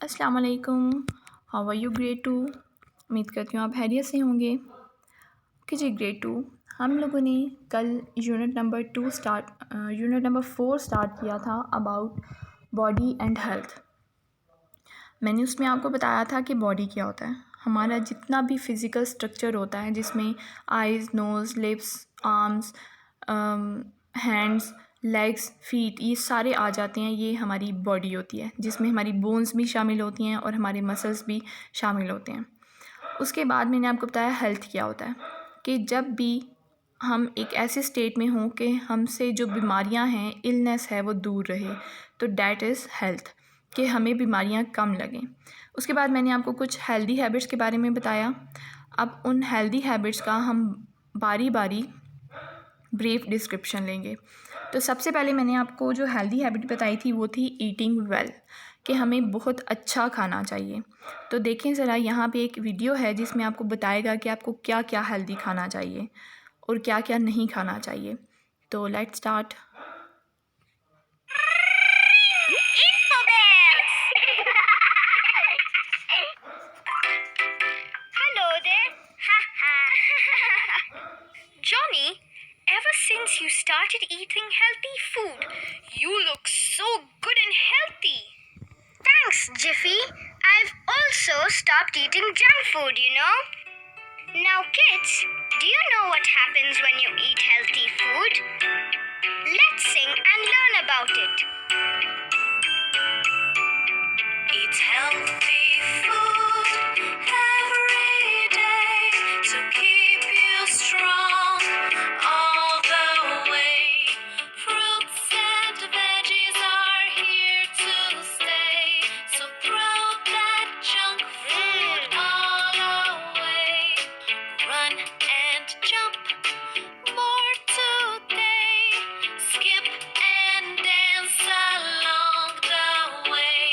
अस्सलाम वालेकुम। How are you? Grade 2। उम्मीद करती हूँ आप खैरियत से होंगे। ओके जी, ग्रेड 2 हम लोगों ने कल यूनिट नंबर 4 स्टार्ट किया था अबाउट बॉडी एंड हेल्थ। मैंने उसमें आपको बताया था कि बॉडी क्या होता है। हमारा जितना भी फिज़िकल स्ट्रक्चर होता है जिसमें eyes, nose, lips, arms, hands, legs, feet, ये सारे आ जाते हैं। ये हमारी बॉडी होती है जिसमें हमारी बोन्स भी शामिल होती हैं और हमारे मसल्स भी शामिल होते हैं। उसके बाद मैंने आपको बताया हेल्थ क्या होता है, कि जब भी हम एक ऐसे स्टेट में हों कि हमसे जो बीमारियां हैं, इलनेस है, वो दूर रहे, तो डैट इज़ हेल्थ, कि हमें बीमारियां कम लगें। उसके बाद मैंने आपको कुछ हेल्दी हैबिट्स के बारे में बताया। अब उन हेल्दी हैबिट्स का हम बारी बारी ब्रीफ डिस्क्रिप्शन लेंगे। तो सबसे पहले मैंने आपको जो हेल्दी हैबिट बताई थी वो थी ईटिंग वेल, कि हमें बहुत अच्छा खाना चाहिए। तो देखें ज़रा, यहाँ पे एक वीडियो है जिसमें आपको बताएगा कि आपको क्या क्या हेल्दी खाना चाहिए और क्या क्या नहीं खाना चाहिए। तो let's start. Hello there. Johnny, ever since you started eating healthy food, you look so good and healthy. Thanks, Jiffy. I've also stopped eating junk food, you know. Now, kids, do you know what happens when you eat healthy food? Let's sing and learn about it. Eat healthy food every day to keep you strong all the way. Fruits and veggies are here to stay, so throw that junk food all away. Run and jump more today. Skip and dance along the way.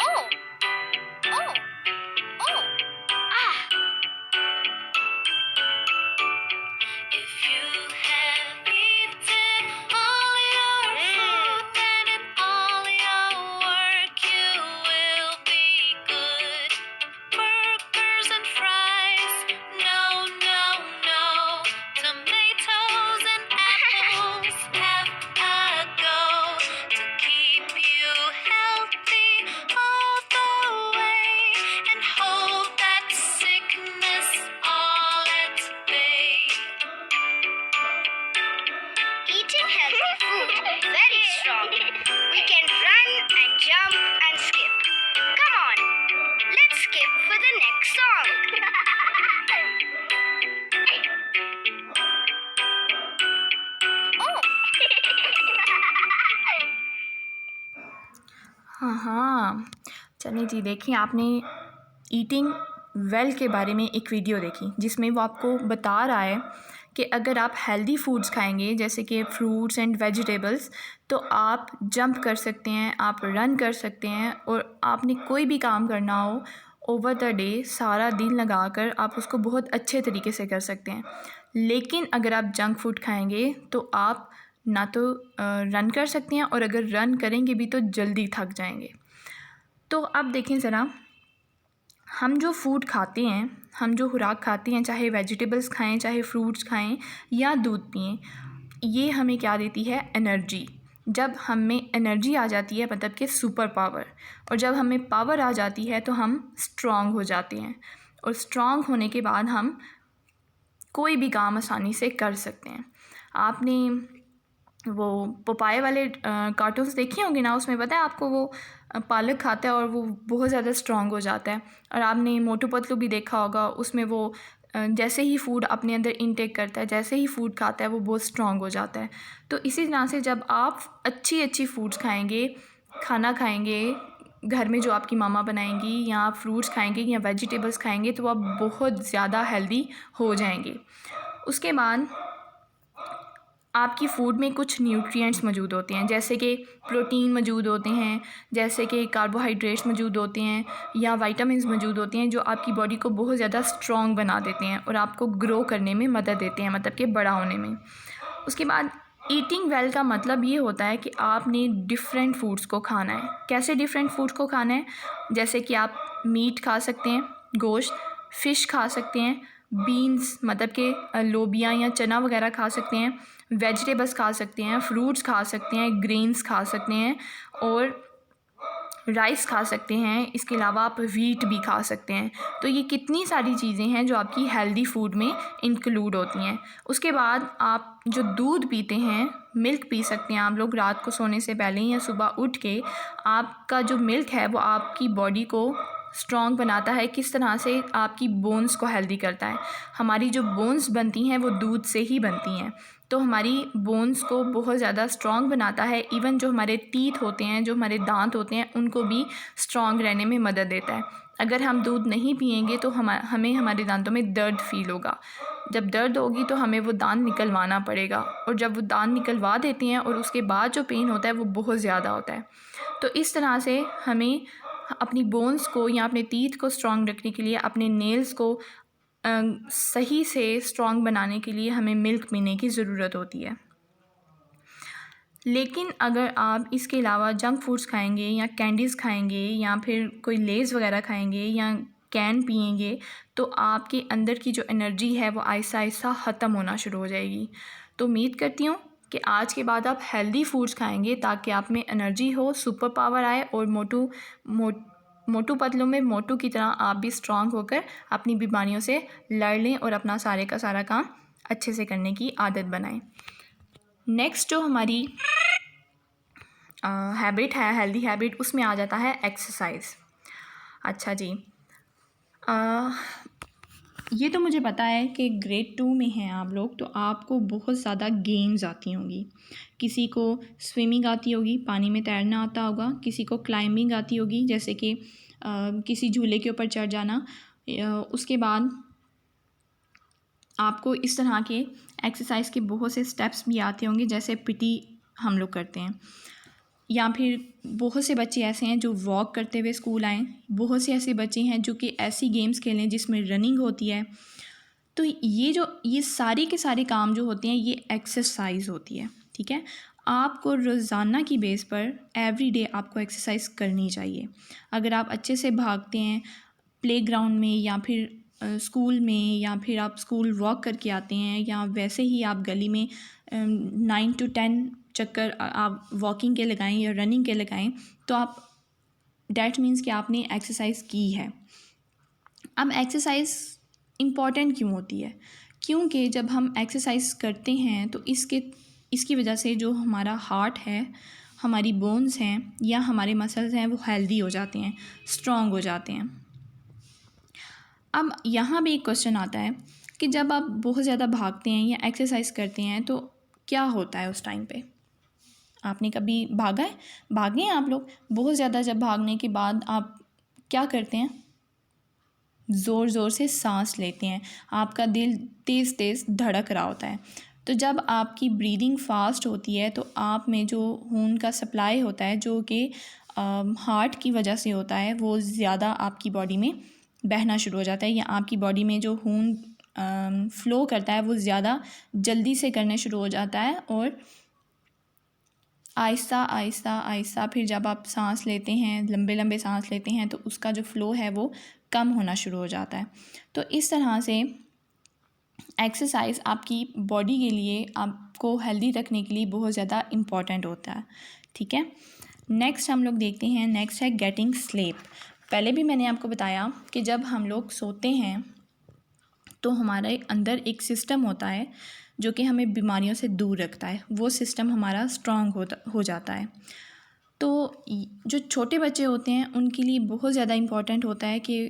Oh, oh, oh, ah. If you have eaten all your food, then in all your work you will be good. Burgers and fries, no, no, no. Tomatoes and apples, have a go to keep you healthy all the way and hold that sickness all at bay. Eating healthy food, very strong. We can run and jump and skip. Come on, let's skip for the next song. Oh. हाँ, चलिए जी, देखिए आपने eating well के बारे में एक video देखी जिसमें वो आपको बता रहा है कि अगर आप हेल्दी फूड्स खाएंगे जैसे कि फ्रूट्स एंड वेजिटेबल्स, तो आप जंप कर सकते हैं, आप रन कर सकते हैं, और आपने कोई भी काम करना हो ओवर द डे, सारा दिन लगाकर आप उसको बहुत अच्छे तरीके से कर सकते हैं। लेकिन अगर आप जंक फूड खाएंगे तो आप ना तो रन कर सकते हैं, और अगर रन करेंगे भी तो जल्दी थक जाएंगे। तो अब देखें ज़रा, हम जो फूड खाते हैं, हम जो खुराक खाते हैं, चाहे वेजिटेबल्स खाएं, चाहे फ्रूट्स खाएं या दूध पिएं, ये हमें क्या देती है? एनर्जी। जब हमें एनर्जी आ जाती है, मतलब कि सुपर पावर, और जब हमें पावर आ जाती है तो हम स्ट्रॉन्ग हो जाते हैं, और स्ट्रॉन्ग होने के बाद हम कोई भी काम आसानी से कर सकते हैं। आपने वो पोपाए वाले कार्टून्स देखे होंगे ना, उसमें पता है आपको, वो पालक खाता है और वो बहुत ज़्यादा स्ट्रॉन्ग हो जाता है। और आपने मोटू पतलू भी देखा होगा, उसमें वो जैसे ही फूड अपने अंदर इनटेक करता है, जैसे ही फूड खाता है, वो बहुत स्ट्रॉन्ग हो जाता है। तो इसी तरह से जब आप अच्छी अच्छी फूड्स खाएंगे, खाना खाएंगे घर में जो आपकी मामा बनाएंगी, या आप फ्रूट्स खाएंगे या वेजिटेबल्स खाएंगे, तो आप बहुत ज़्यादा हेल्दी हो जाएंगे। उसके बाद आपकी फ़ूड में कुछ न्यूट्रिएंट्स मौजूद होते हैं, जैसे कि प्रोटीन मौजूद होते हैं, जैसे कि कार्बोहाइड्रेट्स मौजूद होते हैं, या विटामिन्स मौजूद होते हैं, जो आपकी बॉडी को बहुत ज़्यादा स्ट्रॉन्ग बना देते हैं और आपको ग्रो करने में मदद देते हैं, मतलब कि बड़ा होने में। उसके बाद ईटिंग वेल का मतलब ये होता है कि आपने डिफरेंट फूड्स को खाना है। कैसे डिफरेंट फूड्स को खाना है? जैसे कि आप मीट खा सकते हैं, गोश्त, फ़िश खा सकते हैं, बीन्स मतलब कि लोबिया या चना वगैरह खा सकते हैं, वेजिटेबल्स खा सकते हैं, फ्रूट्स खा सकते हैं, ग्रेन्स खा सकते हैं और राइस खा सकते हैं। इसके अलावा आप व्हीट भी खा सकते हैं। तो ये कितनी सारी चीज़ें हैं जो आपकी हेल्दी फूड में इंक्लूड होती हैं। उसके बाद आप जो दूध पीते हैं, मिल्क पी सकते हैं आप लोग रात को सोने से पहले या सुबह उठ के। आपका जो मिल्क है वो आपकी बॉडी को स्ट्रॉन्ग बनाता है। किस तरह से? आपकी बोन्स को हेल्दी करता है। हमारी जो बोन्स बनती हैं वो दूध से ही बनती हैं, तो हमारी बोन्स को बहुत ज़्यादा स्ट्रॉन्ग बनाता है। इवन जो हमारे टीथ होते हैं, जो हमारे दांत होते हैं, उनको भी स्ट्रॉन्ग रहने में मदद देता है। अगर हम दूध नहीं पिएंगे तो हमें हमारे दांतों में दर्द फील होगा। जब दर्द होगी तो हमें वो दांत निकलवाना पड़ेगा, और जब वो दांत निकलवा देते हैं और उसके बाद जो पेन होता है वो बहुत ज़्यादा होता है। तो इस तरह से हमें अपनी बोन्स को या अपने टीथ को स्ट्रॉन्ग रखने के लिए, अपने नेल्स को सही से स्ट्रॉन्ग बनाने के लिए हमें मिल्क पीने की ज़रूरत होती है। लेकिन अगर आप इसके अलावा जंक फूड्स खाएंगे या कैंडीज़ खाएंगे या फिर कोई लेज़ वगैरह खाएंगे या कैन पिएंगे, तो आपके अंदर की जो एनर्जी है वो आहिस्ता आहिस्ता ख़त्म होना शुरू हो जाएगी। तो उम्मीद करती हूँ कि आज के बाद आप हेल्दी फूड्स खाएंगे ताकि आप में एनर्जी हो, सुपर पावर आए और मोटू पतलू में मोटू की तरह आप भी स्ट्रॉन्ग होकर अपनी बीमारियों से लड़ लें और अपना सारे का सारा काम अच्छे से करने की आदत बनाएं। नेक्स्ट जो हमारी हैबिट है, हेल्दी हैबिट, उसमें आ जाता है एक्सरसाइज। अच्छा जी, ये तो मुझे पता है कि ग्रेड 2 में हैं आप लोग, तो आपको बहुत ज़्यादा गेम्स आती होंगी। किसी को स्विमिंग आती होगी, पानी में तैरना आता होगा, किसी को क्लाइंबिंग आती होगी, जैसे कि किसी झूले के ऊपर चढ़ जाना। उसके बाद आपको इस तरह के एक्सरसाइज के बहुत से स्टेप्स भी आते होंगे, जैसे पीटी हम लोग करते हैं, या फिर बहुत से बच्चे ऐसे हैं जो वॉक करते हुए स्कूल आएँ। बहुत से ऐसे बच्चे हैं जो कि ऐसी गेम्स खेलें जिसमें रनिंग होती है। तो ये सारे के सारे काम जो होते हैं ये एक्सरसाइज होती है, ठीक है। आपको रोज़ाना की बेस पर एवरीडे आपको एक्सरसाइज करनी चाहिए। अगर आप अच्छे से भागते हैं प्लेग्राउंड में या फिर स्कूल में, या फिर आप स्कूल वॉक करके आते हैं, या वैसे ही आप गली में 9 to 10 चक्कर आप वॉकिंग के लगाएं या रनिंग के लगाएं, तो आप डैट मीन्स कि आपने एक्सरसाइज की है। अब एक्सरसाइज इम्पॉर्टेंट क्यों होती है? क्योंकि जब हम एक्सरसाइज करते हैं तो इसकी वजह से जो हमारा हार्ट है, हमारी बोन्स हैं या हमारे मसल्स हैं वो हेल्दी हो जाते हैं, स्ट्रॉन्ग हो जाते हैं। अब यहाँ भी एक क्वेश्चन आता है कि जब आप बहुत ज़्यादा भागते हैं या एक्सरसाइज करते हैं तो क्या होता है उस टाइम पे? आपने कभी भागा है? भागे हैं आप लोग? बहुत ज़्यादा जब भागने के बाद आप क्या करते हैं? ज़ोर ज़ोर से सांस लेते हैं, आपका दिल तेज़ तेज़ धड़क रहा होता है। तो जब आपकी ब्रीदिंग फास्ट होती है तो आप में जो खून का सप्लाई होता है, जो कि हार्ट की वजह से होता है, वो ज़्यादा आपकी बॉडी में बहना शुरू हो जाता है, या आपकी बॉडी में जो खून फ़्लो करता है वो ज़्यादा जल्दी से करने शुरू हो जाता है। और आहिस्ता आहिस्ता आहिस्ता फिर जब आप सांस लेते हैं, लंबे लंबे सांस लेते हैं, तो उसका जो फ़्लो है वो कम होना शुरू हो जाता है। तो इस तरह से एक्सरसाइज आपकी बॉडी के लिए, आपको हेल्दी रखने के लिए बहुत ज़्यादा इम्पॉर्टेंट होता है, ठीक है। नेक्स्ट हम लोग देखते हैं, नेक्स्ट है गेटिंग स्लीप। पहले भी मैंने आपको बताया कि जब हम लोग सोते हैं तो हमारे अंदर एक सिस्टम होता है जो कि हमें बीमारियों से दूर रखता है, वो सिस्टम हमारा स्ट्रॉन्ग हो जाता है। तो जो छोटे बच्चे होते हैं उनके लिए बहुत ज़्यादा इम्पॉर्टेंट होता है कि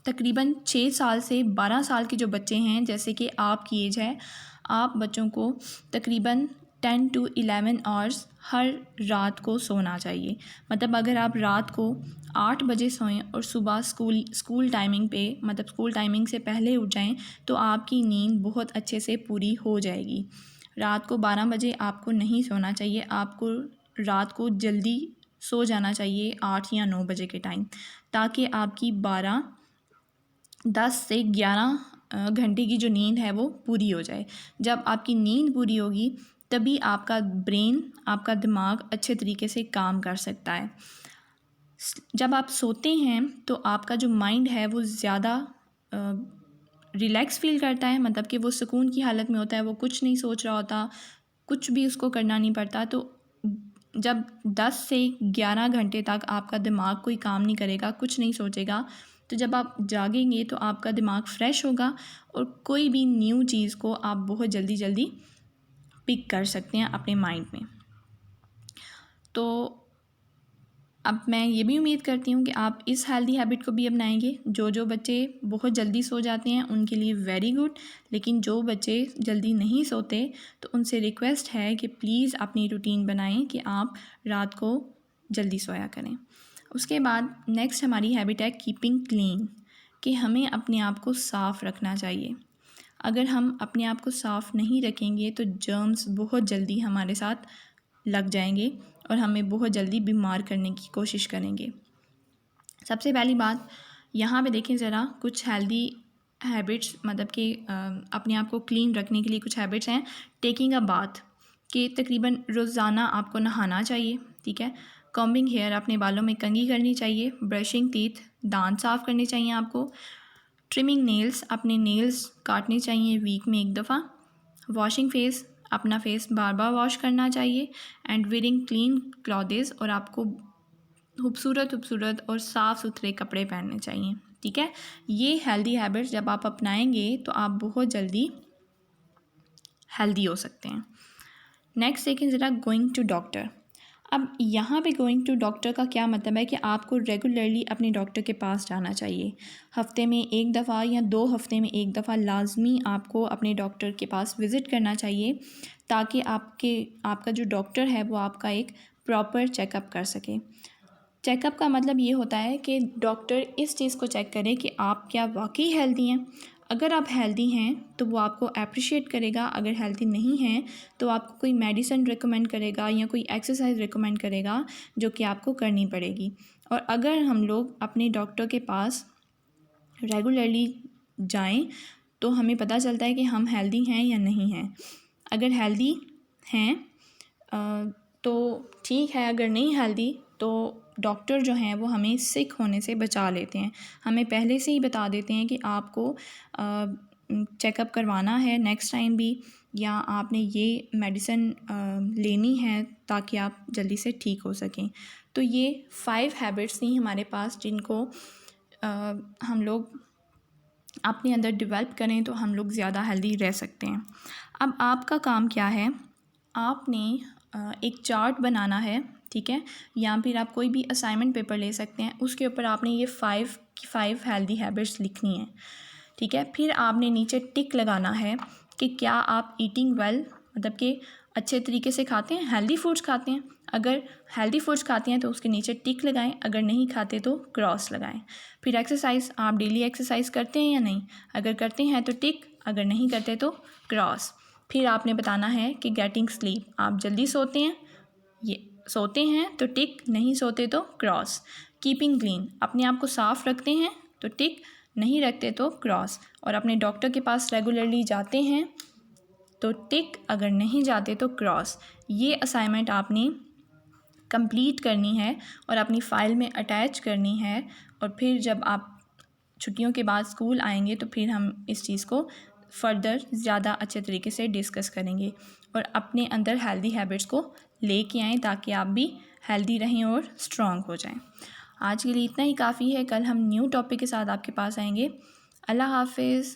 तकरीबन 6 साल से 12 साल के जो बच्चे हैं, जैसे कि आपकी एज है, आप बच्चों को तकरीबन 10 to 11 आवर्स हर रात को सोना चाहिए। मतलब अगर आप रात को 8 बजे सोएं और सुबह स्कूल टाइमिंग पे, मतलब स्कूल टाइमिंग से पहले उठ जाएं, तो आपकी नींद बहुत अच्छे से पूरी हो जाएगी। रात को 12 बजे आपको नहीं सोना चाहिए, आपको रात को जल्दी सो जाना चाहिए 8 या 9 बजे के टाइम, ताकि आपकी 10 से 11 घंटे की जो नींद है वो पूरी हो जाए। जब आपकी नींद पूरी होगी तभी आपका ब्रेन, आपका दिमाग अच्छे तरीके से काम कर सकता है। जब आप सोते हैं तो आपका जो माइंड है वो ज़्यादा रिलैक्स फील करता है, मतलब कि वो सुकून की हालत में होता है, वो कुछ नहीं सोच रहा होता, कुछ भी उसको करना नहीं पड़ता। तो जब 10 से 11 घंटे तक आपका दिमाग कोई काम नहीं करेगा, कुछ नहीं सोचेगा, तो जब आप जागेंगे तो आपका दिमाग फ्रेश होगा और कोई भी न्यू चीज़ को आप बहुत जल्दी जल्दी पिक कर सकते हैं अपने माइंड में। तो अब मैं ये भी उम्मीद करती हूँ कि आप इस हेल्दी हैबिट को भी अपनाएंगे। जो बच्चे बहुत जल्दी सो जाते हैं उनके लिए वेरी गुड, लेकिन जो बच्चे जल्दी नहीं सोते तो उनसे रिक्वेस्ट है कि प्लीज़ अपनी रूटीन बनाएं कि आप रात को जल्दी सोया करें। उसके बाद नेक्स्ट हमारी हैबिट है कीपिंग क्लीन, कि हमें अपने आप को साफ़ रखना चाहिए। अगर हम अपने आप को साफ़ नहीं रखेंगे तो जर्म्स बहुत जल्दी हमारे साथ लग जाएंगे और हमें बहुत जल्दी बीमार करने की कोशिश करेंगे। सबसे पहली बात यहाँ पे देखें ज़रा, कुछ हेल्दी हैबिट्स, मतलब कि अपने आप को क्लीन रखने के लिए कुछ हैबिट्स हैं। टेकिंग अ बाथ, कि तकरीबन रोज़ाना आपको नहाना चाहिए, ठीक है। कॉम्बिंग हेयर, अपने बालों में कंघी करनी चाहिए। ब्रशिंग टीथ, दांत साफ़ करने चाहिए आपको। ट्रिमिंग नेल्स, अपने नेल्स काटने चाहिए वीक में 1 दफ़ा। वॉशिंग फेस, अपना फेस बार बार वॉश करना चाहिए। एंड वेयरिंग क्लीन क्लॉथेस, और आपको खूबसूरत और साफ़ सुथरे कपड़े पहनने चाहिए, ठीक है। ये हेल्दी हैबिट्स जब आप अपनाएंगे तो आप बहुत जल्दी हेल्दी हो सकते हैं। नेक्स्ट देखें ज़रा, गोइंग टू डॉक्टर। अब यहाँ पे गोइंग टू डॉक्टर का क्या मतलब है कि आपको रेगुलरली अपने डॉक्टर के पास जाना चाहिए। हफ्ते में 1 दफ़ा या 2 हफ्ते में 1 दफ़ा लाजमी आपको अपने डॉक्टर के पास विज़िट करना चाहिए, ताकि आपका जो डॉक्टर है वो आपका एक प्रॉपर चेकअप कर सके। चेकअप का मतलब ये होता है कि डॉक्टर इस चीज़ को चेक करे कि आप क्या वाकई हेल्दी हैं। अगर आप हेल्दी हैं तो वो आपको अप्रिशिएट करेगा, अगर हेल्दी नहीं हैं तो आपको कोई मेडिसिन रिकमेंड करेगा या कोई एक्सरसाइज रिकमेंड करेगा जो कि आपको करनी पड़ेगी। और अगर हम लोग अपने डॉक्टर के पास रेगुलरली जाएं तो हमें पता चलता है कि हम हेल्दी हैं या नहीं हैं। अगर हेल्दी हैं तो ठीक है, अगर नहीं हेल्दी तो डॉक्टर जो हैं वो हमें सिक होने से बचा लेते हैं। हमें पहले से ही बता देते हैं कि आपको चेकअप करवाना है नेक्स्ट टाइम भी, या आपने ये मेडिसिन लेनी है ताकि आप जल्दी से ठीक हो सकें। तो ये 5 हैबिट्स थी हमारे पास जिनको हम लोग अपने अंदर डेवलप करें तो हम लोग ज़्यादा हेल्दी रह सकते हैं। अब आपका काम क्या है, आपने एक चार्ट बनाना है, ठीक है, या फिर आप कोई भी असाइनमेंट पेपर ले सकते हैं, उसके ऊपर आपने ये 5 हेल्दी हैबिट्स लिखनी है, ठीक है। फिर आपने नीचे टिक लगाना है कि क्या आप ईटिंग वेल, मतलब कि अच्छे तरीके से खाते हैं, हेल्दी फूड्स खाते हैं। अगर हेल्दी फूड्स खाते हैं तो उसके नीचे टिक लगाएं, अगर नहीं खाते तो क्रॉस लगाएं। फिर एक्सरसाइज, आप डेली एक्सरसाइज करते हैं या नहीं, अगर करते हैं तो टिक, अगर नहीं करते तो क्रॉस। फिर आपने बताना है कि गेटिंग स्लीप, आप जल्दी सोते हैं, ये सोते हैं तो टिक, नहीं सोते तो क्रॉस। कीपिंग क्लीन, अपने आप को साफ़ रखते हैं तो टिक, नहीं रखते तो क्रॉस। और अपने डॉक्टर के पास रेगुलरली जाते हैं तो टिक, अगर नहीं जाते तो क्रॉस। ये असाइनमेंट आपने कंप्लीट करनी है और अपनी फ़ाइल में अटैच करनी है। और फिर जब आप छुट्टियों के बाद स्कूल आएंगे तो फिर हम इस चीज़ को फ़र्दर ज़्यादा अच्छे तरीके से डिस्कस करेंगे और अपने अंदर हेल्दी हैबिट्स को लेके आएँ ताकि आप भी हेल्दी रहें और स्ट्रॉन्ग हो जाएं। आज के लिए इतना ही काफ़ी है, कल हम न्यू टॉपिक के साथ आपके पास आएंगे। अल्लाह हाफिज़।